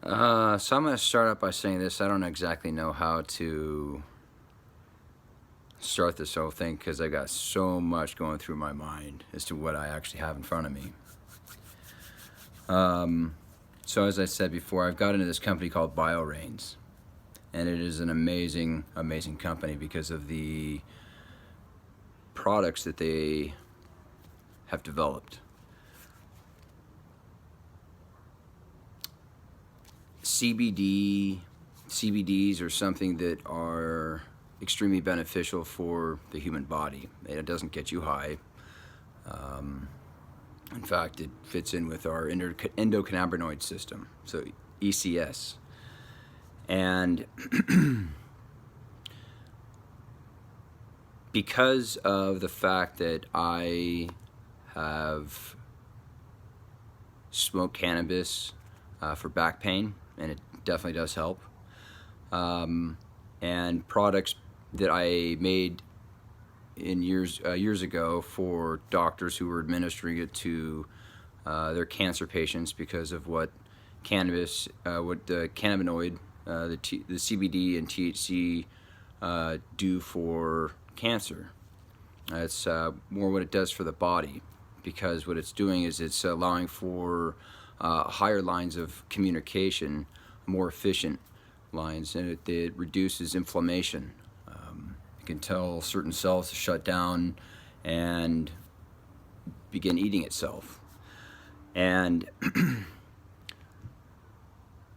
So I'm going to start out by saying this. I don't exactly know how to start this whole thing because I got so much going through my mind as to what I actually have in front of me. So as I said before, I've got into this company called BioReigns, and it is an amazing, amazing company because of the products that they have developed. CBDs are something that are extremely beneficial for the human body. It doesn't get you high. In fact, it fits in with our endocannabinoid system, so ECS. And because of the fact that I have smoked cannabis for back pain, and it definitely does help, and products that I made in years ago for doctors who were administering it to their cancer patients because of what cannabis, what the cannabinoid, the CBD and THC do for cancer. It's more what it does for the body, because what it's doing is it's allowing for higher lines of communication, more efficient lines, and it reduces inflammation. It can tell certain cells to shut down and begin eating itself. And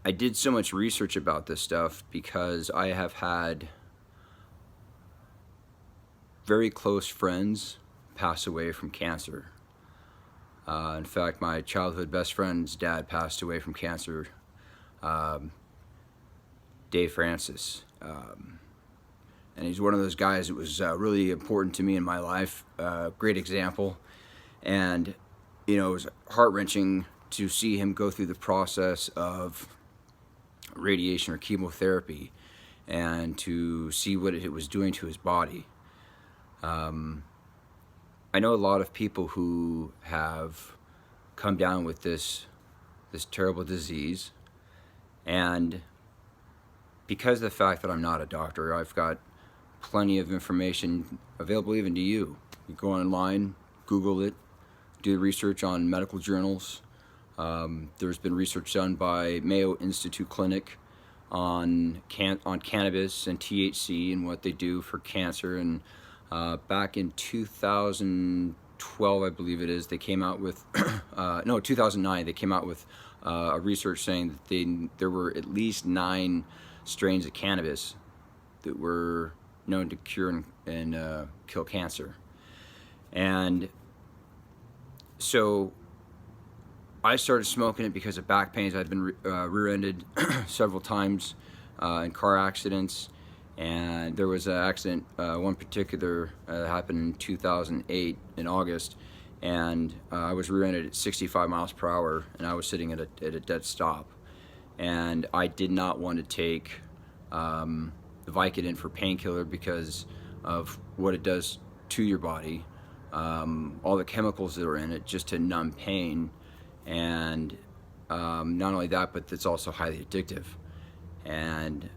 I did so much research about this stuff because I have had very close friends pass away from cancer. In fact, my childhood best friend's dad passed away from cancer, Dave Francis. And he's one of those guys that was really important to me in my life, great example. And, you know, it was heart-wrenching to see him go through the process of radiation or chemotherapy and to see what it was doing to his body. I know a lot of people who have come down with this terrible disease, and because of the fact that I'm not a doctor, I've got plenty of information available even to you. You go online, Google it, do research on medical journals. There's been research done by Mayo Institute Clinic on cannabis and THC and what they do for cancer. And back in 2012, I believe it is, they came out with, 2009, they came out with a research saying that there were at least 9 strains of cannabis that were known to cure and kill cancer. And so I started smoking it because of back pains. I'd been rear-ended several times in car accidents, and there was an accident, one particular happened in 2008 in August, and I was rear-ended at 65 miles per hour, and I was sitting at a dead stop. And I did not want to take the Vicodin for painkiller because of what it does to your body, all the chemicals that are in it just to numb pain, and not only that, but it's also highly addictive. And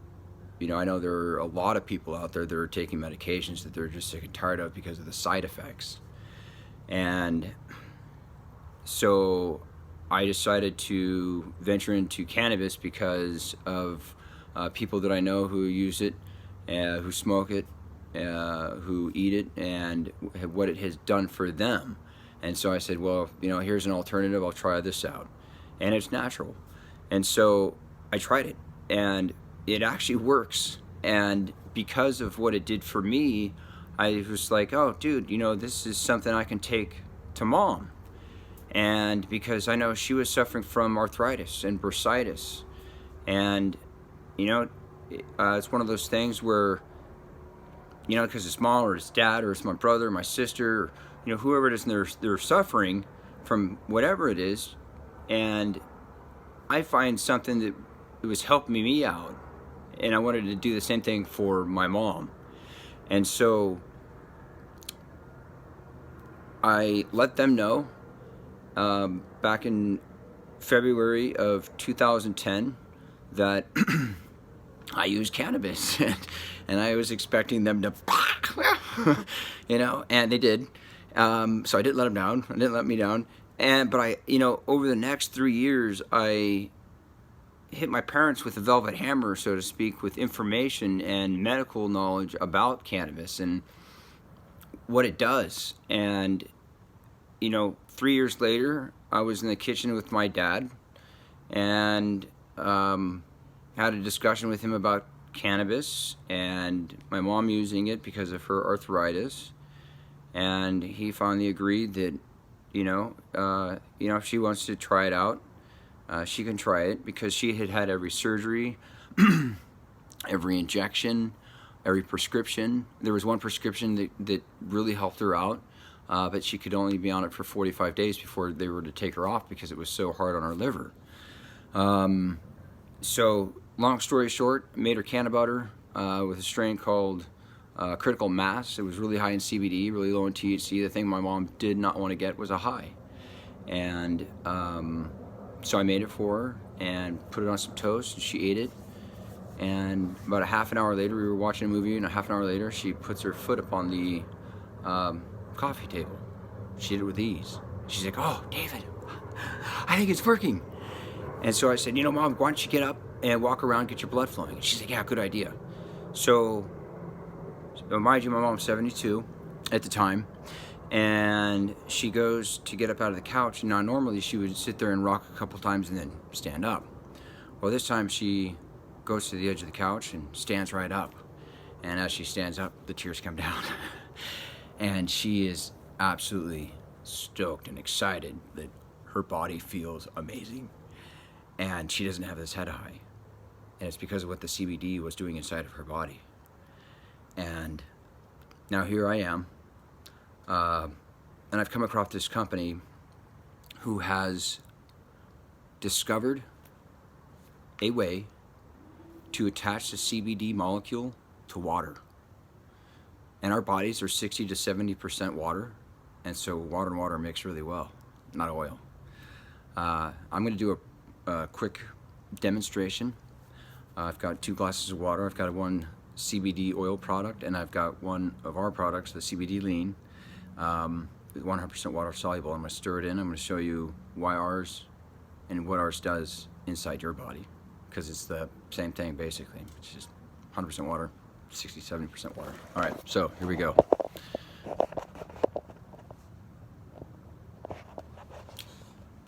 you know, I know there are a lot of people out there that are taking medications that they're just sick and tired of because of the side effects. And so I decided to venture into cannabis because of people that I know who use it, who smoke it, who eat it, and what it has done for them. And so I said, well, you know, here's an alternative. I'll try this out. And it's natural. And so I tried it, and it actually works. And because of what it did for me, I was like, oh, dude, you know, this is something I can take to mom. And because I know she was suffering from arthritis and bursitis. And, you know, it's one of those things where, you know, because it's mom or it's dad or it's my brother or my sister, or, you know, whoever it is, and they're suffering from whatever it is. And I find something that was helping me out. And I wanted to do the same thing for my mom. And so I let them know back in February of 2010 that I use cannabis, and I was expecting them to, you know, and they did. So I didn't let them down. I didn't let me down. But I, you know, over the next 3 years, I hit my parents with a velvet hammer, so to speak, with information and medical knowledge about cannabis and what it does. And, you know, 3 years later, I was in the kitchen with my dad and had a discussion with him about cannabis and my mom using it because of her arthritis. And he finally agreed that, you know, if she wants to try it out, she can try it, because she had had every surgery, every injection, every prescription. There was one prescription that really helped her out, but she could only be on it for 45 days before they were to take her off because it was so hard on her liver. So long story short, made her canna butter with a strain called Critical Mass. It was really high in CBD, really low in THC. The thing my mom did not want to get was a high. And so I made it for her and put it on some toast, and she ate it. And about a half an hour later, we were watching a movie, and a half an hour later, she puts her foot up on the coffee table. She did it with ease. She's like, "Oh, David, I think it's working." And so I said, "You know, Mom, why don't you get up and walk around, get your blood flowing?" And she's like, "Yeah, good idea." So mind you, my mom's 72 at the time, and she goes to get up out of the couch. Now, normally she would sit there and rock a couple times and then stand up. Well, this time she goes to the edge of the couch and stands right up. And as she stands up, the tears come down. And she is absolutely stoked and excited that her body feels amazing. And she doesn't have this head high. And it's because of what the CBD was doing inside of her body. And now here I am. And I've come across this company who has discovered a way to attach the CBD molecule to water. And our bodies are 60 to 70% water, and so water and water mix really well, not oil. I'm going to do a quick demonstration. I've got 2 glasses of water. I've got one CBD oil product, and I've got one of our products, the CBD lean, 100% water soluble. I'm going to stir it in. I'm going to show you why ours and what ours does inside your body, because it's the same thing basically. It's just 100% water, 60-70% water. All right, so here we go.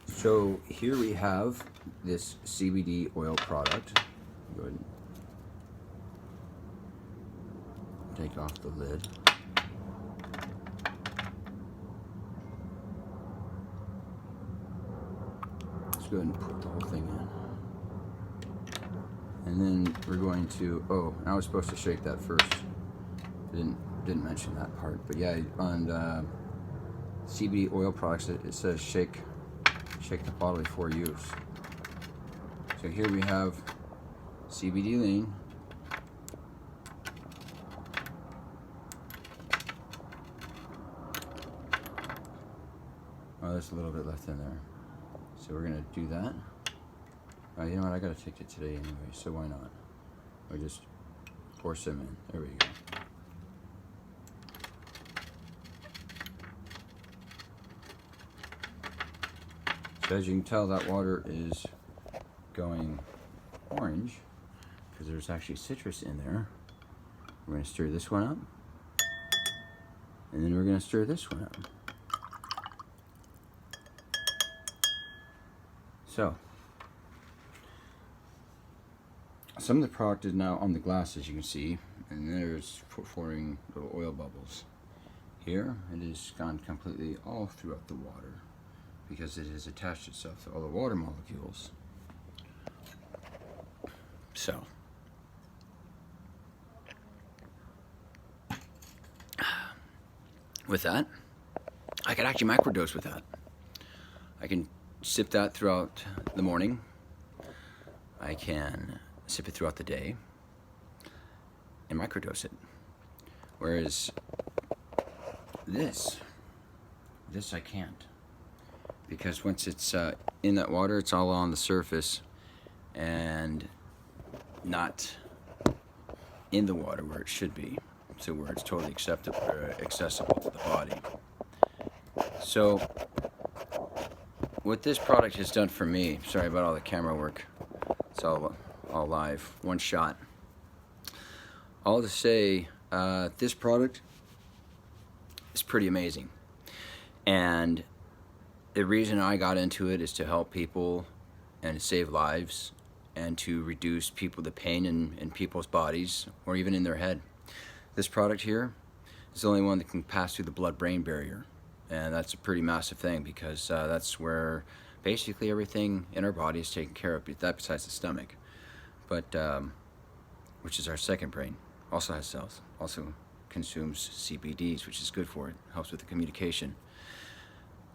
So here we have this CBD oil product. Go ahead and take off the lid. Let's go ahead and put the whole thing in. And then we're going to, I was supposed to shake that first. I didn't mention that part. But yeah, on CBD oil products, it says shake the bottle before use. So here we have CBD lean. Oh, there's a little bit left in there. So we're gonna do that. You know what, I gotta take it today anyway, so why not? Or just pour some in. There we go. So as you can tell, that water is going orange because there's actually citrus in there. We're gonna stir this one up, and then we're gonna stir this one up. So, some of the product is now on the glass, as you can see, and there's forming little oil bubbles. Here, it has gone completely all throughout the water because it has attached itself to all the water molecules. So, with that, I could actually microdose with that. I can sip that throughout the morning. I can sip it throughout the day and microdose it. Whereas this I can't, because once it's in that water, it's all on the surface, and not in the water where it should be, so where it's totally acceptable, accessible to the body. So what this product has done for me, sorry about all the camera work, it's all live, one shot. All to say, this product is pretty amazing. And the reason I got into it is to help people and save lives and to reduce the pain in people's bodies or even in their head. This product here is the only one that can pass through the blood-brain barrier. And that's a pretty massive thing, because that's where basically everything in our body is taken care of, that besides the stomach. But, which is our second brain, also has cells, also consumes CBDs, which is good for it, helps with the communication.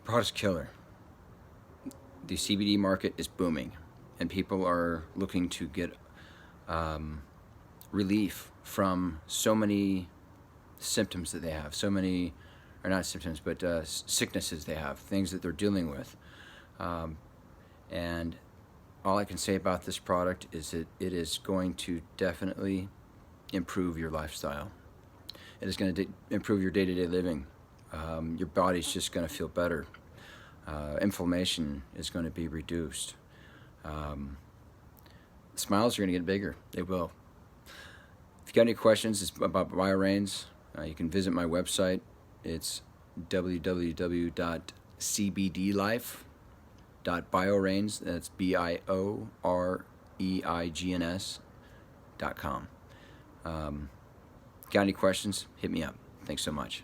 Product's killer. The CBD market is booming, and people are looking to get relief from so many symptoms that they have, so many, or not symptoms, but sicknesses they have, things that they're dealing with. And all I can say about this product is that it is going to definitely improve your lifestyle. It is going to improve your day-to-day living. Your body's just going to feel better. Inflammation is going to be reduced. Smiles are going to get bigger. They will. If you got any questions about BioReigns, you can visit my website. It's www.cbdlife.bioreigns. That's BioReigns.com. Got any questions? Hit me up. Thanks so much.